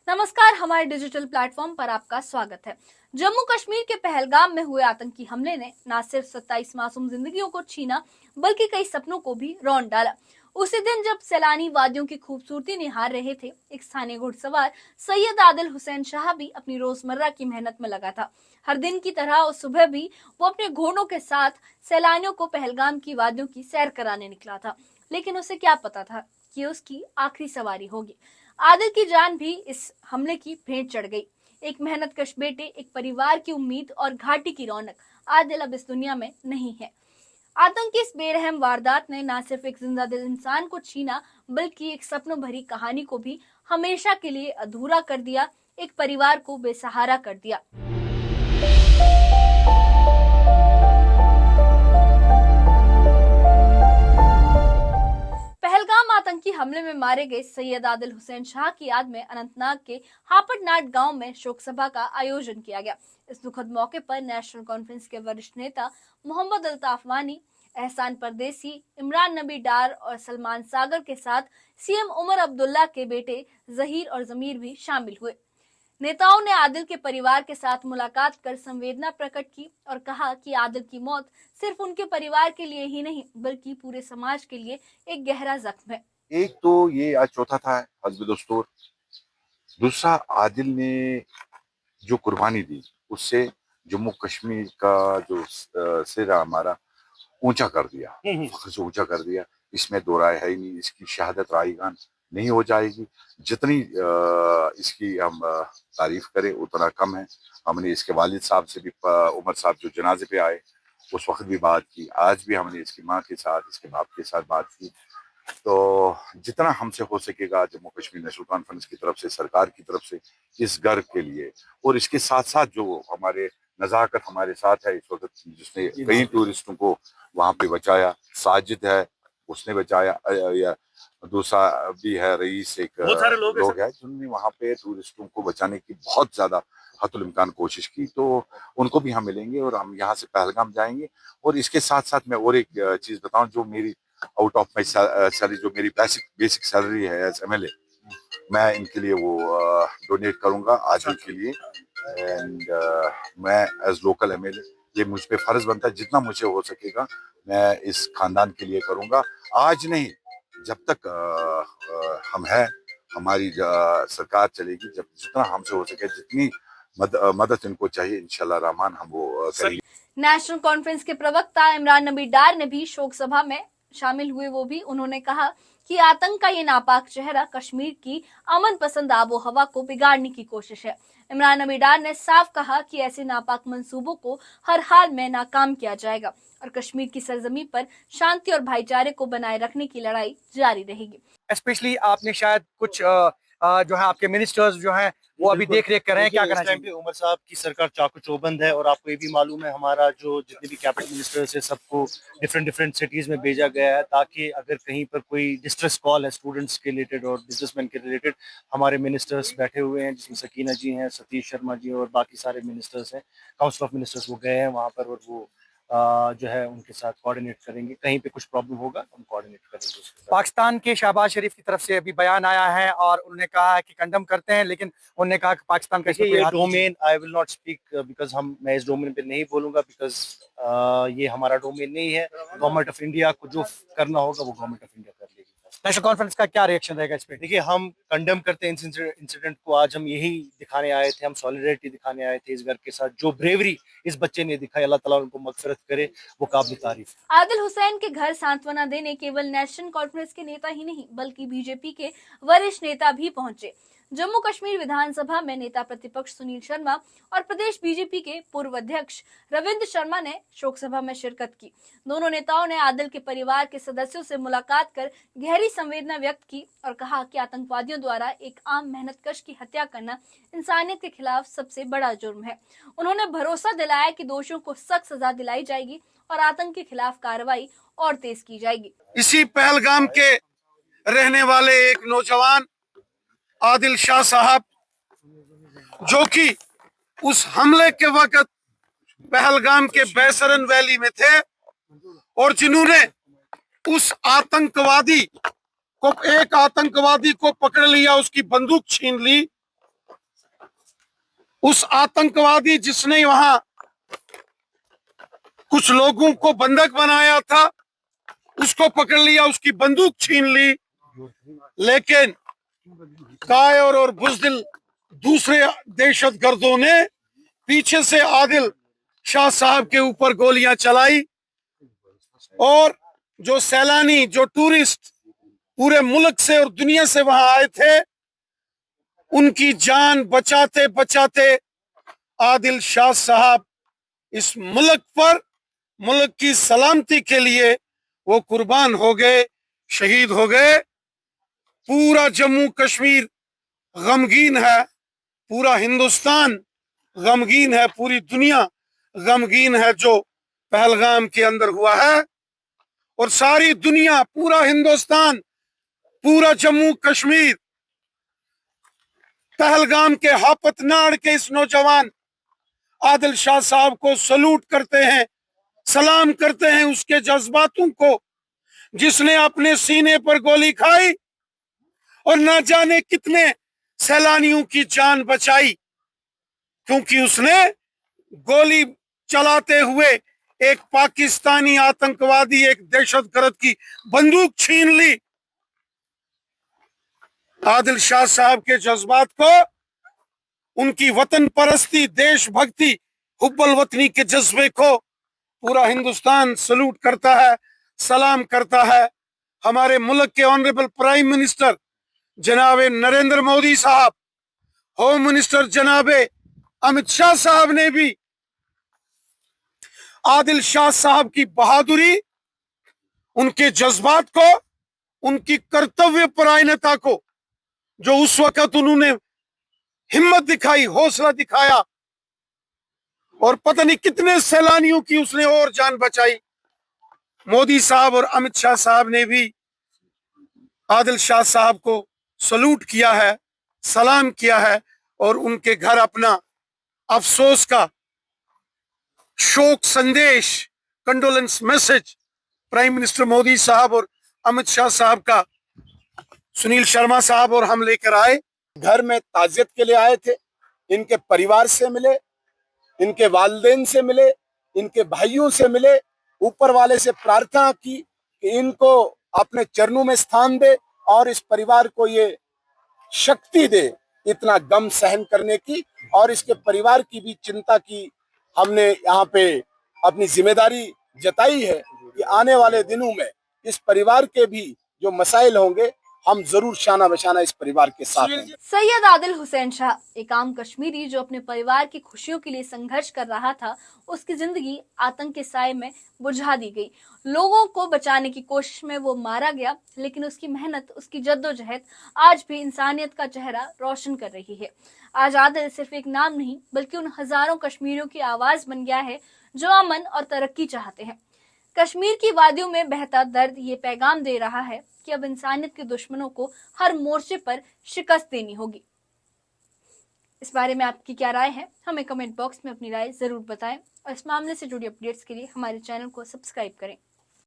नमस्कार, हमारे digital platform पर आपका स्वागत है। जम्मू कश्मीर के पहलगाम में हुए आतंकी हमले ने न सिर्फ 27 मासूम जिंदगियों को छीना, बल्कि कई सपनों को भी रौंद डाला। उसी दिन जब सैलानी वादियों की खूबसूरती निहार रहे थे, एक स्थानीय घुड़सवार सैयद आदिल हुसैन शाह भी अपनी रोजमर्रा की मेहनत में लगा था। हर दिन की तरह उस सुबह भी वो अपने घोड़ों के साथ सैलानियों को पहलगाम की वादियों की सैर कराने निकला था। लेकिन उसे क्या पता था कि उसकी आखिरी सवारी होगी। आदिल की जान भी इस हमले की भेंट चढ़ गई। एक मेहनतकश बेटे, एक परिवार की उम्मीद और घाटी की रौनक। आदिल अब इस दुनिया में नहीं है। आतंक की इस बेरहम वारदात ने न सिर्फ एक जिंदा दिल इंसान को छीना, बल्कि एक सपनों भरी कहानी को भी हमेशा के लिए अधूरा कर दिया, एक परिवार को बेसहारा कर दिया। पहलगाम आतंकी हमले में मारे गए सैयद आदिल हुसैन शाह की याद में अनंतनाग के हापड़नाट गांव में शोक सभा का आयोजन किया गया। इस दुखद मौके पर नेशनल कॉन्फ्रेंस के वरिष्ठ नेता मोहम्मद अल्ताफ वानी, एहसान परदेसी, इमरान नबी डार और सलमान सागर के साथ सीएम उमर अब्दुल्ला के बेटे जहीर और जमीर भी शामिल हुए। नेताओं ने आदिल के परिवार के साथ मुलाकात कर संवेदना प्रकट की और कहा कि आदिल की मौत सिर्फ उनके परिवार के लिए ही नहीं, बल्कि पूरे समाज के लिए एक गहरा जख्म है। एक तो ये आज चौथा था हस्ब दस्तूर। दूसरा, आदिल ने जो कुर्बानी दी उससे जम्मू कश्मीर का जो सिरा हमारा ऊंचा कर दिया, फख्र से ऊंचा कर दिया। इसमें दो राय है ही नहीं। इसकी शहादत रायगान नहीं हो जाएगी। जितनी इसकी हम तारीफ करें उतना कम है। हमने इसके वालिद साहब से भी, उमर साहब जो जनाजे पे आए, उस वक्त भी बात की। आज भी हमने इसकी माँ के साथ, इसके बाप के साथ बात की। तो जितना हमसे हो सकेगा जम्मू कश्मीर नेशनल कॉन्फ्रेंस की तरफ से, सरकार की तरफ से, इस घर के लिए, और इसके साथ साथ जो हमारे नजाकत हमारे साथ है इस वक्त, जिसने कई टूरिस्टों को वहां पे बचाया, साजिद है उसने बचाया, या दूसरा भी है रईस, एक बहुत सारे लोग हैं जिन्होंने वहां पे टूरिस्टों को बचाने की बहुत ज्यादा हतुल इम्कान कोशिश की। तो उनको भी हम मिलेंगे और हम यहाँ से पहलगाम जाएंगे। और इसके साथ साथ मैं और एक चीज बताऊं, जो मेरी आउट ऑफ माई सैलरी, जो मेरी बेसिक सैलरी है एज एमएलए, मैं इनके लिए वो डोनेट करूंगा आदिल के लिए। एंड मैं एज लोकल एमएलए, ये मुझ पे फर्ज बनता है, जितना मुझे हो सकेगा मैं इस खानदान के लिए करूंगा। आज नहीं, जब तक हम हैं, हमारी सरकार चलेगी, जब जितना हमसे हो सके, जितनी मदद इनको चाहिए, इंशाल्लाह रहमान हम वो करेंगे। नेशनल कॉन्फ्रेंस के प्रवक्ता इमरान नबी डार ने भी शोक सभा में शामिल हुए। उन्होंने कहा कि आतंक का ये नापाक चेहरा कश्मीर की अमन पसंद आबो हवा को बिगाड़ने की कोशिश है। इमरान नबी डार ने साफ कहा कि ऐसे नापाक मंसूबों को हर हाल में नाकाम किया जाएगा और कश्मीर की सरजमी पर शांति और भाईचारे को बनाए रखने की लड़ाई जारी रहेगी। स्पेशली आपने शायद कुछ जो है आपके मिनिस्टर्स जो हैं वो अभी देख रेख कर रहे हैं, क्या करना चाहिए? उमर साहब की सरकार चाकू चौबंद है, और आपको ये भी मालूम है हमारा जो जितने भी कैबिनेट मिनिस्टर्स है सबको डिफरेंट सिटीज में भेजा गया है, ताकि अगर कहीं पर कोई डिस्ट्रेस कॉल है स्टूडेंट्स के रिलेटेड और बिजनेसमैन के रिलेटेड, हमारे मिनिस्टर्स बैठे हुए हैं, जिसमें सकीना जी हैं, सतीश शर्मा जी और बाकी सारे मिनिस्टर्स हैं, काउंसिल ऑफ मिनिस्टर्स, वो गए हैं वहाँ पर और वो जो है उनके साथ कोऑर्डिनेट करेंगे। कहीं पे कुछ प्रॉब्लम होगा हम कोऑर्डिनेट करेंगे। पाकिस्तान के शहबाज शरीफ की तरफ से अभी बयान आया है और उन्होंने कहा है कि कंडम करते हैं, लेकिन उन्होंने कहा कि पाकिस्तान का ये domain I will not speak, because मैं इस डोमेन पे नहीं बोलूंगा, बिकॉज ये हमारा डोमेन नहीं है। गवर्नमेंट ऑफ इंडिया को जो करना होगा वो गवर्नमेंट ऑफ इंडिया कर लेगी। नेशनल कॉन्फ्रेंस का क्या रिएक्शन रहेगा इस पे? देखिए, हम कंडेम करते हैं इंसिडेंट को। आज हम यही दिखाने आए थे, हम सॉलिडरिटी दिखाने आए थे इस घर के साथ। जो ब्रेवरी इस बच्चे ने दिखाई, अल्लाह ताला उनको मगफिरत करे, वो काबिल तारीफ है। आदिल हुसैन के घर सांत्वना देने केवल नेशनल कॉन्फ्रेंस के नेता ही नहीं, बल्कि बीजेपी के वरिष्ठ नेता भी पहुंचे। जम्मू कश्मीर विधानसभा में नेता प्रतिपक्ष सुनील शर्मा और प्रदेश बीजेपी के पूर्व अध्यक्ष रविंद्र शर्मा ने शोक सभा में शिरकत की। दोनों नेताओं ने आदिल के परिवार के सदस्यों से मुलाकात कर गहरी संवेदना व्यक्त की और कहा कि आतंकवादियों द्वारा एक आम मेहनतकश की हत्या करना इंसानियत के खिलाफ सबसे बड़ा जुर्म है। उन्होंने भरोसा दिलाया कि दोषियों को सख्त सजा दिलाई जाएगी और आतंक के खिलाफ कार्रवाई और तेज की जाएगी। इसी पहलगाम के रहने वाले एक नौजवान आदिल शाह साहब, जो कि उस हमले के वक्त पहलगाम के बैसरन वैली में थे और जिन्होंने उस आतंकवादी को पकड़ लिया, उसकी बंदूक छीन ली उस आतंकवादी जिसने वहां कुछ लोगों को बंधक बनाया था, उसको पकड़ लिया, उसकी बंदूक छीन ली, लेकिन कायर और बुज़दिल दूसरे दहशतगर्दों ने पीछे से आदिल शाह साहब के ऊपर गोलियां चलाई और जो सैलानी, जो टूरिस्ट पूरे मुल्क से और दुनिया से वहां आए थे, उनकी जान बचाते बचाते आदिल शाह साहब इस मुल्क पर, मुल्क की सलामती के लिए वो कुर्बान हो गए, शहीद हो गए। पूरा जम्मू कश्मीर गमगीन है, पूरा हिंदुस्तान गमगीन है, पूरी दुनिया गमगीन है जो पहलगाम के अंदर हुआ है। और सारी दुनिया, पूरा हिंदुस्तान, पूरा जम्मू कश्मीर पहलगाम के हापतनाड़ के इस नौजवान आदिल शाह साहब को सलूट करते हैं, सलाम करते हैं उसके जज्बातों को, जिसने अपने सीने पर गोली खाई और ना जाने कितने सैलानियों की जान बचाई, क्योंकि उसने गोली चलाते हुए एक पाकिस्तानी आतंकवादी, एक दहशतगर्द की बंदूक छीन ली। आदिल शाह साहब के जज्बात को, उनकी वतन परस्ती, देशभक्ति, हुब्बुल वतनी के जज्बे को पूरा हिंदुस्तान सलूट करता है, सलाम करता है। हमारे मुल्क के ऑनरेबल प्राइम मिनिस्टर जनाब नरेंद्र मोदी साहब, होम मिनिस्टर जनाब अमित शाह साहब ने भी आदिल शाह साहब की बहादुरी, उनके जज्बात को, उनकी कर्तव्य परायणता को, जो उस वक्त उन्होंने हिम्मत दिखाई, हौसला दिखाया और पता नहीं कितने सैलानियों की उसने और जान बचाई, मोदी साहब और अमित शाह साहब ने भी आदिल शाह साहब को सलूट किया है, सलाम किया है और उनके घर अपना अफसोस का शोक संदेश, condolence message prime minister Modi साहब और अमित शाह साहब का, सुनील शर्मा साहब और हम लेकर आए। घर में ताजियत के लिए आए थे, इनके परिवार से मिले, इनके वालिदैन से मिले, इनके भाइयों से मिले, ऊपर वाले से प्रार्थना की कि इनको अपने चरणों में स्थान दे और इस परिवार को ये शक्ति दे इतना गम सहन करने की, और इसके परिवार की भी चिंता की। हमने यहाँ पे अपनी जिम्मेदारी जताई है कि आने वाले दिनों में इस परिवार के भी जो मसाइल होंगे, हम जरूर शाना बशाना इस परिवार के साथ हैं। सैयद आदिल हुसैन शाह, एक आम कश्मीरी जो अपने परिवार की खुशियों के लिए संघर्ष कर रहा था, उसकी जिंदगी आतंक के साए में बुझा दी गई। लोगों को बचाने की कोशिश में वो मारा गया, लेकिन उसकी मेहनत, उसकी जद्दोजहद आज भी इंसानियत का चेहरा रोशन कर रही है। आज आदिल सिर्फ एक नाम नहीं, बल्कि उन हजारों कश्मीरियों की आवाज बन गया है जो अमन और तरक्की चाहते हैं। कश्मीर की वादियों में बहता दर्द ये पैगाम दे रहा है कि अब इंसानियत के दुश्मनों को हर मोर्चे पर शिकस्त देनी होगी। इस बारे में आपकी क्या राय है, हमें कमेंट बॉक्स में अपनी राय जरूर बताएं और इस मामले से जुड़ी अपडेट्स के लिए हमारे चैनल को सब्सक्राइब करें।